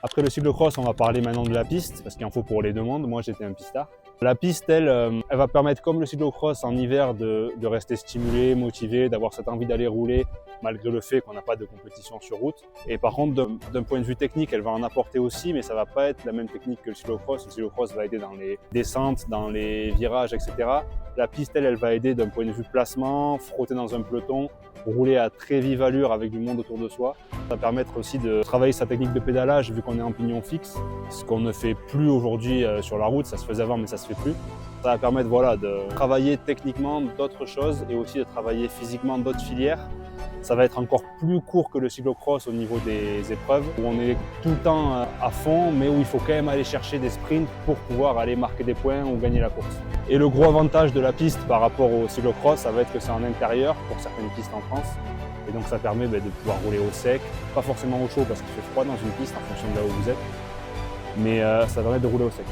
Après le cyclocross, on va parler maintenant de la piste, parce qu'il en faut pour les deux mondes. Moi, j'étais un pistard. La piste, elle va permettre, comme le cyclocross en hiver, de rester stimulé, motivé, d'avoir cette envie d'aller rouler, malgré le fait qu'on n'a pas de compétition sur route. Et par contre, d'un point de vue technique, elle va en apporter aussi, mais ça va pas être la même technique que le cyclocross. Le cyclocross va aider dans les descentes, dans les virages, etc. La piste, elle va aider d'un point de vue placement, frotter dans un peloton, rouler à très vive allure avec du monde autour de soi. Ça va permettre aussi de travailler sa technique de pédalage vu qu'on est en pignon fixe, ce qu'on ne fait plus aujourd'hui sur la route. Ça se faisait avant, mais ça se fait plus. Ça va permettre de travailler techniquement d'autres choses et aussi de travailler physiquement d'autres filières. Ça va être encore plus court que le cyclocross au niveau des épreuves, où on est tout le temps à fond, mais où il faut quand même aller chercher des sprints pour pouvoir aller marquer des points ou gagner la course. Et le gros avantage de la piste par rapport au cyclocross, ça va être que c'est en intérieur pour certaines pistes en France. Et donc ça permet de pouvoir rouler au sec, pas forcément au chaud parce qu'il fait froid dans une piste en fonction de là où vous êtes, mais ça permet de rouler au sec.